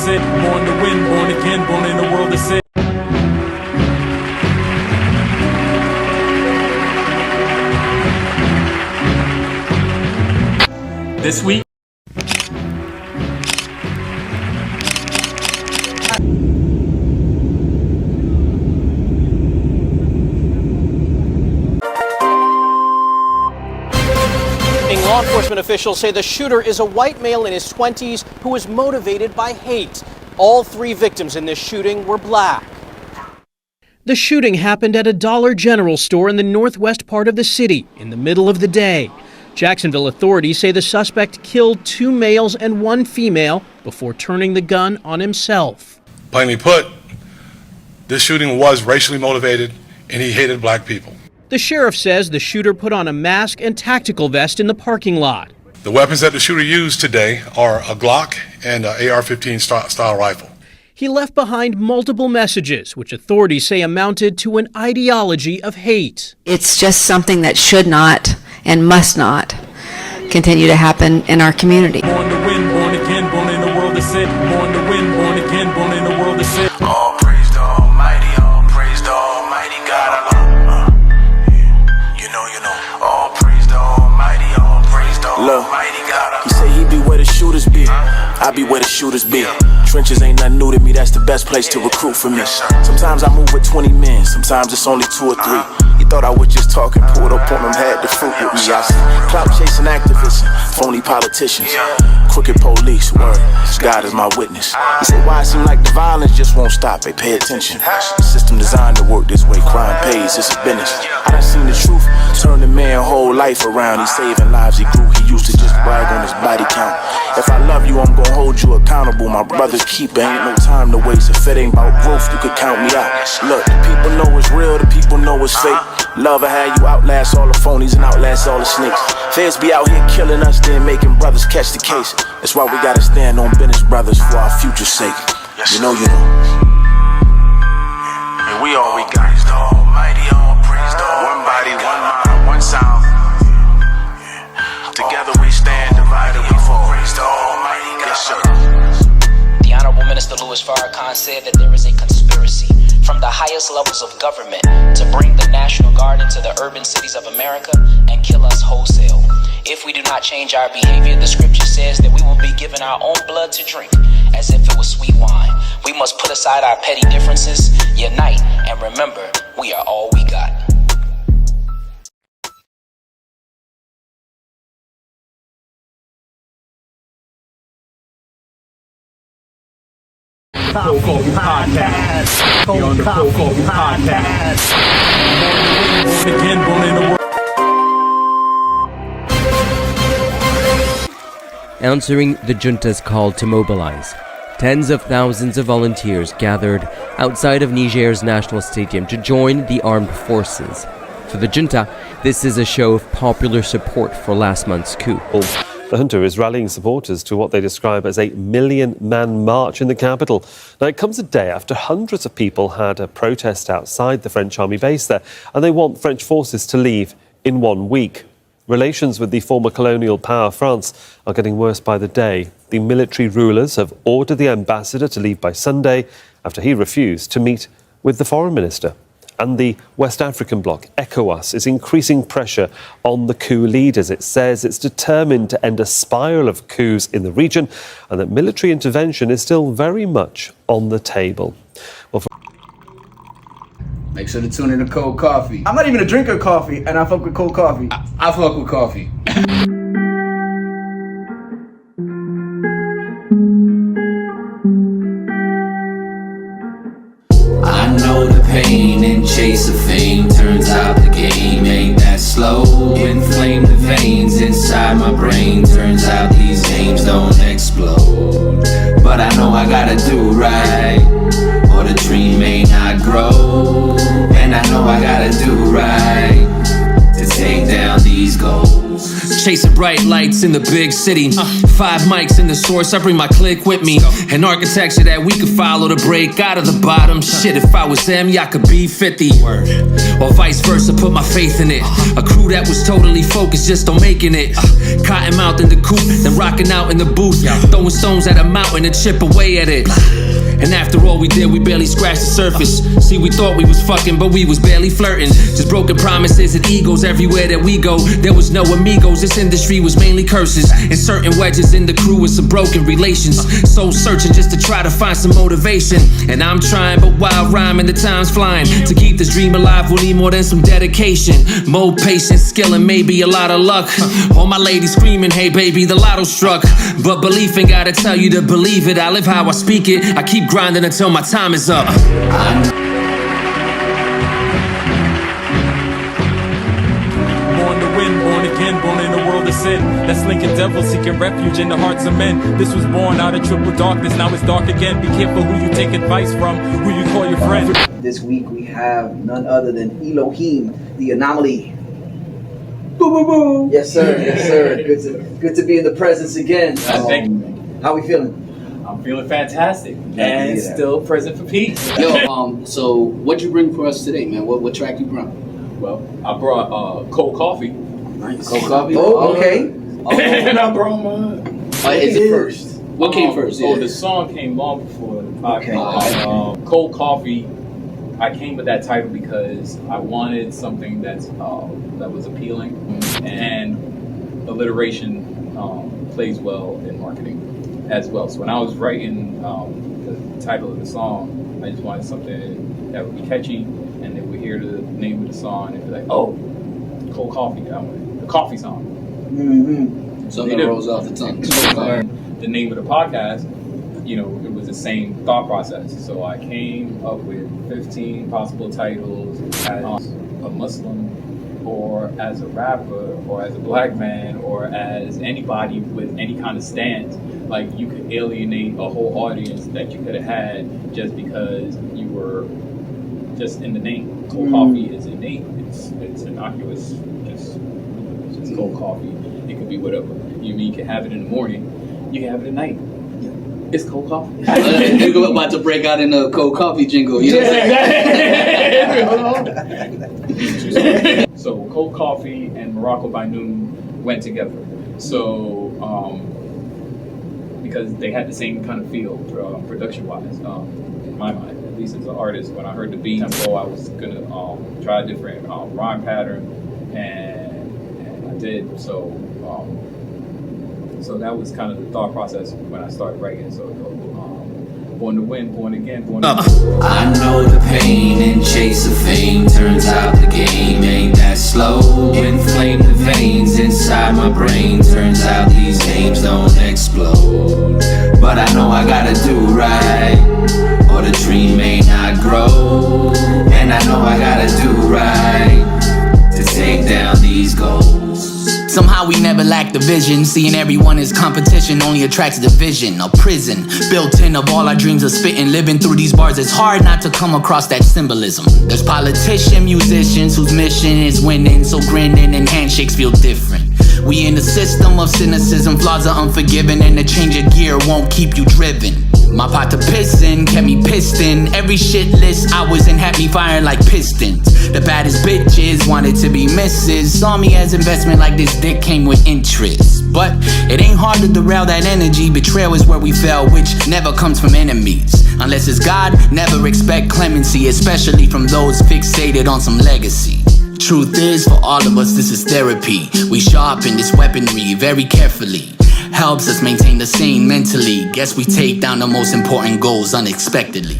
sick. Born to win, born again, born in the world of sick. This week. Law enforcement officials say the shooter is a white male in his 20s who was motivated by hate. All 3 victims in this shooting were black. The shooting happened at a Dollar General store in the northwest part of the city in the middle of the day. Jacksonville authorities say the suspect killed 2 males and 1 female before turning the gun on himself. Plainly put, this shooting was racially motivated and he hated black people. The sheriff says the shooter put on a mask and tactical vest in the parking lot. The weapons that the shooter used today are a Glock and an AR-15 style rifle. He left behind multiple messages, which authorities say amounted to an ideology of hate. It's just something that should not and must not continue to happen in our community. Born to win, born again, born in the world of sick. Born to win, born again, born in the world of sick. All praise the Almighty, all praise the Almighty God. You know. All praise the Almighty, all praise the Almighty God. He say he be where the shooters be, I be where the shooters be. Trenches ain't nothing new to me, that's the best place to recruit for me. Sometimes I move with 20 men, sometimes it's only 2 or 3. You thought I was just talking, pulled up on them, had the fruit with me. I see clout chasing activists, phony politicians, crooked police, word, God is my witness. He say why it seem like the violence just won't stop, they pay attention. The system designed to work this way, crime pays, it's a business. I done seen the truth, turn the man whole life around. He saving lives, he grew, he used to just brag on his body count. If I love you, I'm gon' hold you accountable. My brother's keeper, ain't no time to waste. If it ain't about growth, you could count me out. Look, the people know it's real, the people know it's fake. Love will have you outlast all the phonies and outlast all the snakes. Feds be out here killing us, then making brothers catch the case. That's why we gotta stand on business, brothers, for our future's sake. You know. And we all we got is the Almighty, all praise the one body, one mind, one sound. Together we stand, divided we fall. Praise the Almighty God. Yes, sir. The Honorable Minister Louis Farrakhan said that there is a conspiracy from the highest levels of government to bring the National Guard into the urban cities of America and kill us wholesale. If we do not change our behavior, the scripture says that we will be given our own blood to drink as if it was sweet wine. We must put aside our petty differences, unite, and remember, we are all we got. Cold Coffee Podcast. You're on the Cold Coffee Podcast. Born again, born in the world. Answering the junta's call to mobilize, tens of thousands of volunteers gathered outside of Niger's national stadium to join the armed forces. For the junta, this is a show of popular support for last month's coup. The junta is rallying supporters to what they describe as a million-man march in the capital. Now, it comes a day after hundreds of people had a protest outside the French army base there, and they want French forces to leave in 1 week. Relations with the former colonial power France are getting worse by the day. The military rulers have ordered the ambassador to leave by Sunday after he refused to meet with the foreign minister. And the West African bloc, ECOWAS, is increasing pressure on the coup leaders. It says it's determined to end a spiral of coups in the region and that military intervention is still very much on the table. Make sure to tune in to Cold Coffee. I'm not even a drinker of coffee, and I fuck with cold coffee. I fuck with coffee. I know the pain and chase of fame. Turns out the game ain't that slow. Inflame the veins inside my brain. Turns out these games don't explode. But I know I gotta do right, or the dream may not grow. And I know I gotta do right to take down these goals. Chasing bright lights in the big city. 5 mics in the source, I bring my clique with me. An architecture that we could follow to break out of the bottom. Shit, if I was them, y'all could be 50. Or vice versa, put my faith in it. A crew that was totally focused just on making it. Cotton mouth in the coupe, then rocking out in the booth. Throwing stones at a mountain to chip away at it. And after all we did, we barely scratched the surface. See, we thought we was fucking, but we was barely flirting. Just broken promises and egos everywhere that we go. There was no amigos, this industry was mainly curses. And certain wedges in the crew with some broken relations. Soul searching just to try to find some motivation. And I'm trying, but while rhyming, the time's flying. To keep this dream alive, we'll need more than some dedication. More patience, skill, and maybe a lot of luck. All my ladies screaming, hey baby, the lotto struck. But belief ain't gotta tell you to believe it. I live how I speak it. I keep grinding until my time is up. Born to win, born again, born in a world of sin. That's Lincoln devil seeking refuge in the hearts of men. This was born out of triple darkness, now it's dark again. Be careful who you take advice from, who you call your friend. This week we have none other than Elohim the Anomaly. Boo boo boo. Yes sir, yes sir. Good to be in the presence again. How we feeling? I'm feeling fantastic and still present for peace. Yo, so what'd you bring for us today, man? What track you brought? Well, I brought cold coffee. Nice. Cold coffee? Oh, okay. And I brought mine. Is it first? What came first? Oh, the song came long before the podcast. Cold Coffee, I came with that title because I wanted something that was appealing, and alliteration plays well in marketing as well. So when I was writing the title of the song, I just wanted something that would be catchy, and they would hear the name of the song and be like, "Oh, Cold Coffee, the coffee song." Mm-hmm. Something rolls off the tongue. The name of the podcast, you know, it was the same thought process. So I came up with 15 possible titles as a Muslim, or as a rapper, or as a black man, or as anybody with any kind of stance. Like, you could alienate a whole audience that you could have had just because you were just in the name. Cold coffee is innate. It's innocuous. It's just cold coffee. It could be whatever. You can have it in the morning. You can have it at night. It's cold coffee. We're about to break out in a cold coffee jingle. You know So cold coffee and Morocco by Noon went together. So because they had the same kind of feel production-wise, in my mind, at least as an artist. When I heard the beat tempo, I was gonna try a different rhyme pattern, and I did. So that was kind of the thought process when I started writing. So born to win, born again, born to win. I know the pain and chase of fame. Turns out the game ain't that slow. Inflame the veins inside my brain. Turns out these games don't explode. But I know I gotta do right, or the dream may not grow. And I know I gotta do right to take down these goals. Somehow we never lack the vision. Seeing everyone as competition only attracts division. A prison built in of all our dreams of spitting. Living through these bars, it's hard not to come across that symbolism. There's politicians, musicians whose mission is winning, so grinning and handshakes feel different. We in a system of cynicism, flaws are unforgiven, and a change of gear won't keep you driven. My pot to piston kept me piston. Every shit list I was in had me firing like pistons. The baddest bitches wanted to be misses. Saw me as investment, like this dick came with interest. But it ain't hard to derail that energy. Betrayal is where we fell, which never comes from enemies. Unless it's God, never expect clemency, especially from those fixated on some legacy. Truth is, for all of us, this is therapy. We sharpen this weaponry very carefully. Helps us maintain the sane mentally. Guess we take down the most important goals unexpectedly.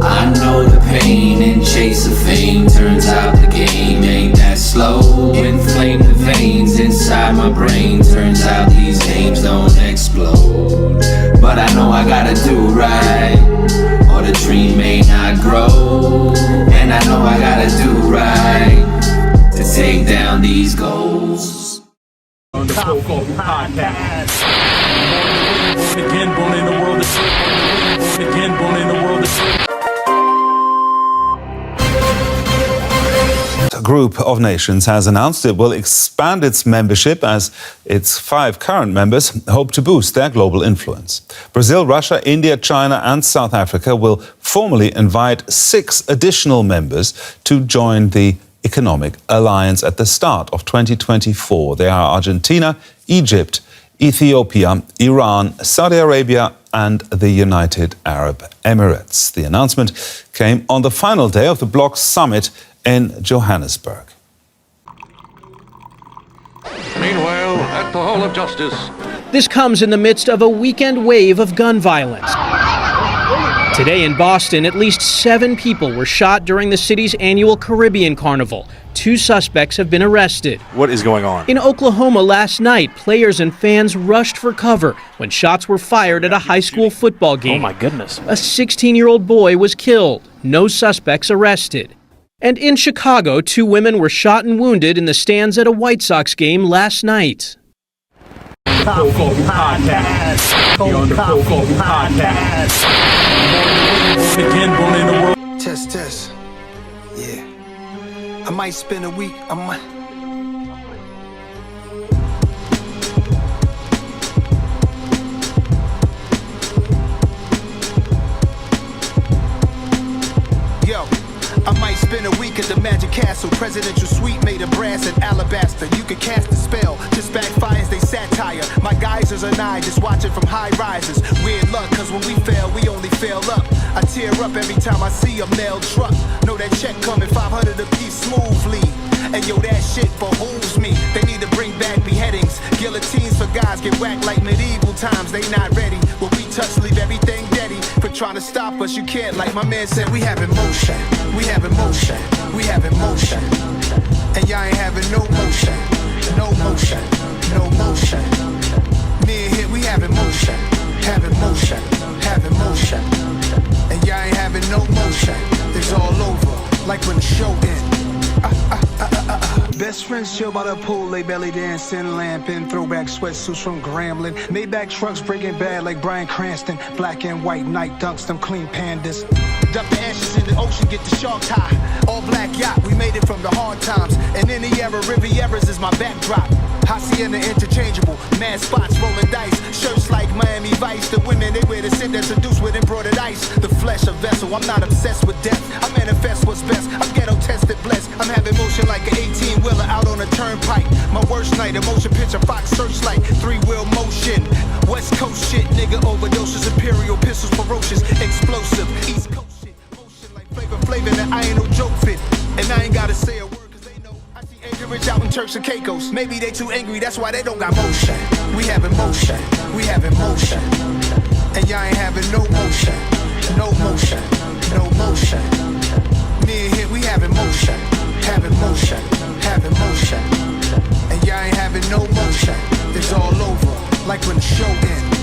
I know the pain and chase of fame. Turns out the game ain't that slow. Inflame the veins inside my brain. Turns out these games don't explode. But I know I gotta do right, or the dream may not grow. And I know I gotta do right to take down these goals. On the Cold Coffee Podcast. Born again, born in a world of sin. Born again, born in a world of sin. A group of nations has announced it will expand its membership as its 5 current members hope to boost their global influence. Brazil, Russia, India, China and South Africa will formally invite 6 additional members to join the Economic Alliance at the start of 2024. They are Argentina, Egypt, Ethiopia, Iran, Saudi Arabia and the United Arab Emirates. The announcement came on the final day of the bloc's summit in Johannesburg. Meanwhile, at the Hall of Justice. This comes in the midst of a weekend wave of gun violence. Today in Boston, at least 7 people were shot during the city's annual Caribbean Carnival. 2 suspects have been arrested. What is going on? In Oklahoma last night, players and fans rushed for cover when shots were fired at a high school football game. Oh my goodness. A 16-year-old boy was killed. No suspects arrested. And in Chicago, 2 women were shot and wounded in the stands at a White Sox game last night. Test, test. Yeah. I might spend a week. Yo. I might spend a week at the Magic Castle. Presidential suite made of brass and alabaster. You can cast a spell, just backfires, they satire. My geysers and I just watch it from high rises. Weird luck, cause when we fail, we only fail up. I tear up every time I see a mail truck. Know that check coming, 500 a piece smoothly. And yo, that shit behooves me. They need to bring back beheadings. Guillotines for guys get whacked like medieval times. They not ready. When we touch, leave everything deady. For trying to stop us, you can't. Like my man said, we have emotion. We have emotion. We have emotion. And y'all ain't having no motion. No motion. No motion. Me and here, we have emotion. Have emotion. Have emotion. And y'all ain't having no motion. It's all over. Like when the show ends. Best friends chill by the pool, lay belly dancing, lamping, throwback sweatsuits from Grambling, Maybach trucks breaking bad like Bryan Cranston, black and white night dunks, them clean pandas. Dump the ashes in the ocean, get the sharks high. All black yacht, we made it from the hard times. And in the era, Rivieras is my backdrop. Hacienda interchangeable, mad spots rolling dice. Shirts like Miami Vice, the women they wear to sit there seduced with embroidered ice. The flesh a vessel, I'm not obsessed with death. I manifest what's best, I'm ghetto tested blessed. I'm having motion like an 18-wheeler out on a turnpike. My worst night, a motion picture, Fox searchlight, 3-wheel motion. West Coast shit, nigga overdoses, imperial pistols, ferocious, explosive. East Coast shit, motion like flavor that I ain't no joke fit. And I ain't gotta say a word. Rich out in Turks and Caicos. Maybe they too angry, that's why they don't got motion. We have emotion, we have emotion. And y'all ain't having no motion. No motion, no motion. Me and here, we have emotion. Have emotion, have emotion. And y'all ain't having no motion. It's all over, like when the show ends.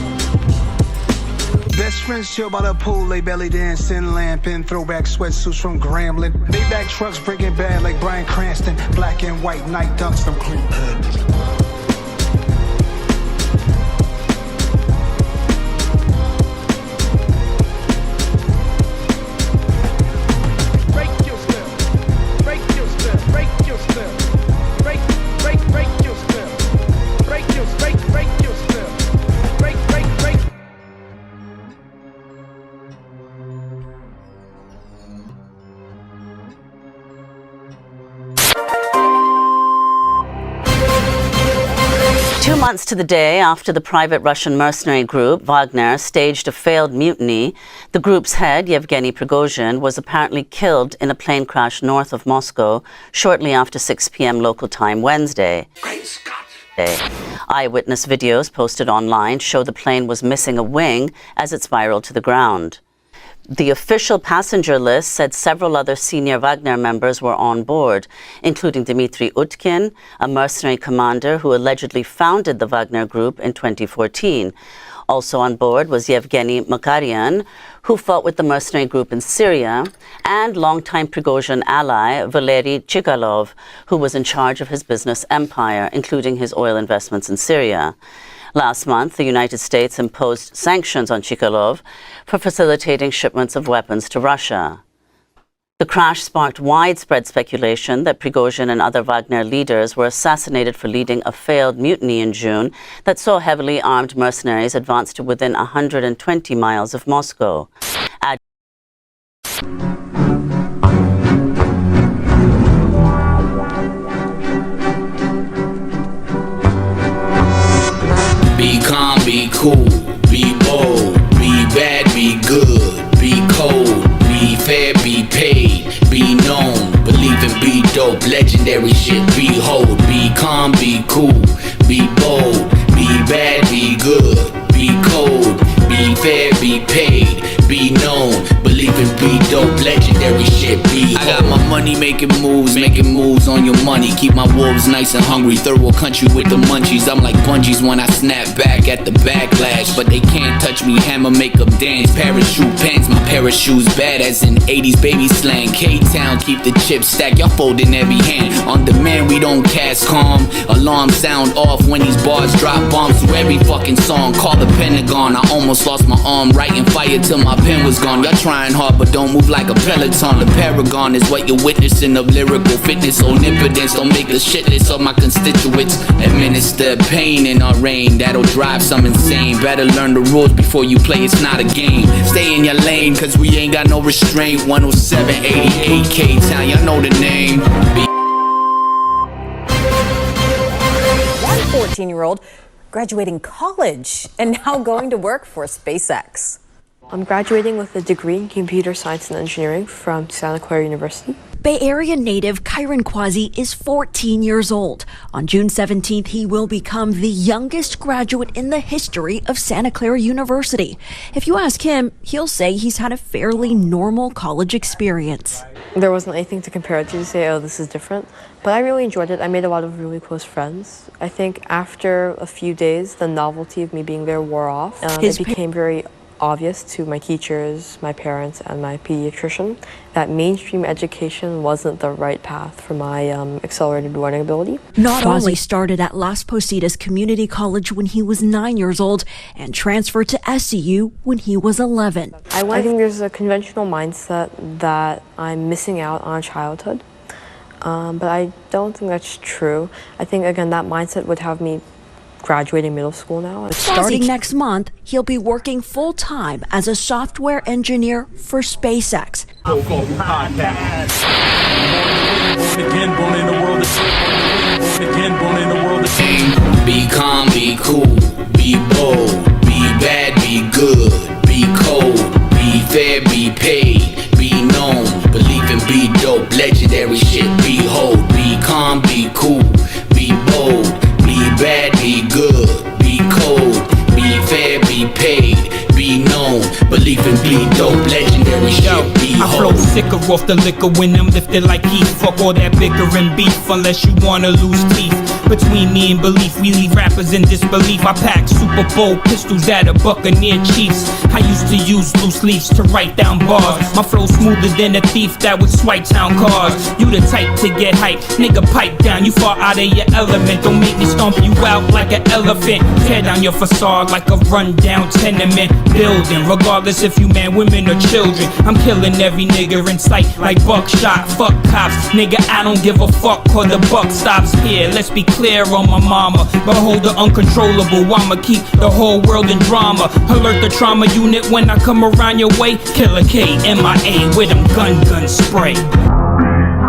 Best friends chill by the pool, lay belly dancing, lamping, throwback sweatsuits from Grambling, Maybach trucks breaking bad like Bryan Cranston, black and white night dunks, them clean pandas. Months to the day after the private Russian mercenary group Wagner staged a failed mutiny, the group's head, Yevgeny Prigozhin, was apparently killed in a plane crash north of Moscow shortly after 6 p.m. local time Wednesday. Eyewitness videos posted online show the plane was missing a wing as it spiraled to the ground. The official passenger list said several other senior Wagner members were on board, including Dmitry Utkin, a mercenary commander who allegedly founded the Wagner group in 2014. Also on board was Yevgeny Makaryan, who fought with the mercenary group in Syria, and longtime Prigozhin ally Valery Chyld, who was in charge of his business empire, including his oil investments in Syria. Last month, the United States imposed sanctions on Chyld for facilitating shipments of weapons to Russia. The crash sparked widespread speculation that Prigozhin and other Wagner leaders were assassinated for leading a failed mutiny in June that saw heavily armed mercenaries advance to within 120 miles of Moscow. Be calm, be cool, be bold, be bad, be good, be cold, be fair, be paid, be known, believe in be dope, legendary shit, behold, be calm, be cool, be bold, be bad, be good, be cold, be fair, be paid, be known, believe in be dope, legendary shit, behold. I got my money making moves on your money, keep my wolves nice and hungry, third world country with the munchies, I'm like bungees when I snap back at the backlash, but they can't touch me, hammer make them dance, parachute pants, my parachutes bad as in 80s baby slang, K-Town keep the chips stacked, y'all fold in every hand, on demand we don't cast calm, alarm sound off when these bars drop bombs to every fucking song, call the Pentagon, I almost lost my arm writing fire till my pen was gone, y'all trying hard but don't move like a peloton, the paragon is what you're witnessing of lyrical fitness, omnipotence, don't make a shitless of my constituents, administer pain in our reign, that'll drive some insane, better learn the rules before you play, it's not a game, stay in your lane cause we ain't got no restraint, 10788 K-Town, y'all know the name. One 14-year-old graduating college and now going to work for SpaceX. I'm graduating with a degree in computer science and engineering from Santa Clara University. Bay Area native Kyron Kwasi is 14 years old. On June 17th, he will become the youngest graduate in the history of Santa Clara University. If you ask him, he'll say he's had a fairly normal college experience. There wasn't anything to compare it to say, oh, this is different. But I really enjoyed it. I made a lot of really close friends. I think after a few days, the novelty of me being there wore off. It became very obvious to my teachers, my parents, and my pediatrician that mainstream education wasn't the right path for my accelerated learning ability. Not only started at Las Positas Community College when he was 9 years old and transferred to SCU when he was 11. I think there's a conventional mindset that I'm missing out on childhood, but I don't think that's true. I think, again, that mindset would have me graduating middle school now. Starting next month, he'll be working full-time as a software engineer for SpaceX. Be calm, be cool, be bold, be bad, be good, be cold, be fair, be paid, be known, believe in be dope, legendary shit, behold, be calm, be cool, be bold, be bad, be good, be cold, be fair, be paid, be known, believe in be dope, legendary shit, behold. I flow sicker off the liquor when I'm lifted like heat. Fuck all that bickering beef unless you wanna lose teeth. Between me and Beleaf, we leave rappers in disbelief. I pack Super Bowl pistols at a Buccaneer Chiefs. I used to use loose leaves to write down bars. My flow smoother than a thief that would swipe town cars. You the type to get hype, nigga pipe down. You far out of your element, don't make me stomp you out like an elephant. Tear down your facade like a rundown tenement building. Regardless if you man, women or children, I'm killing every nigga in sight like buckshot. Fuck cops, nigga, I don't give a fuck cause the buck stops here. Let's be clear on my mama, behold the uncontrollable, I'ma keep the whole world in drama. Alert the trauma unit when I come around your way. Killer K, MIA with them gun spray. Be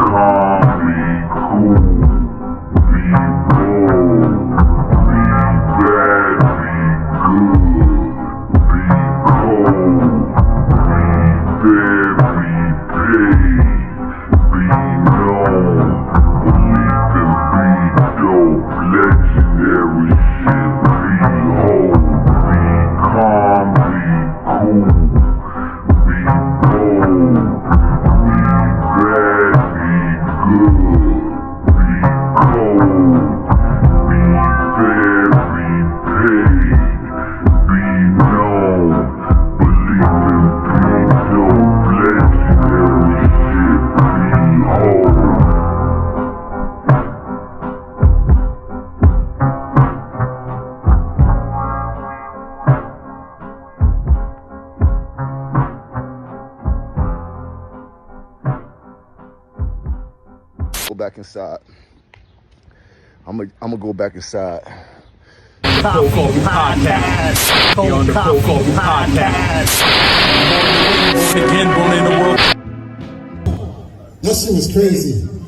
bold, be bad. back inside. I'm gonna go back inside. Podcast. You're on the Podcast. That shit was crazy.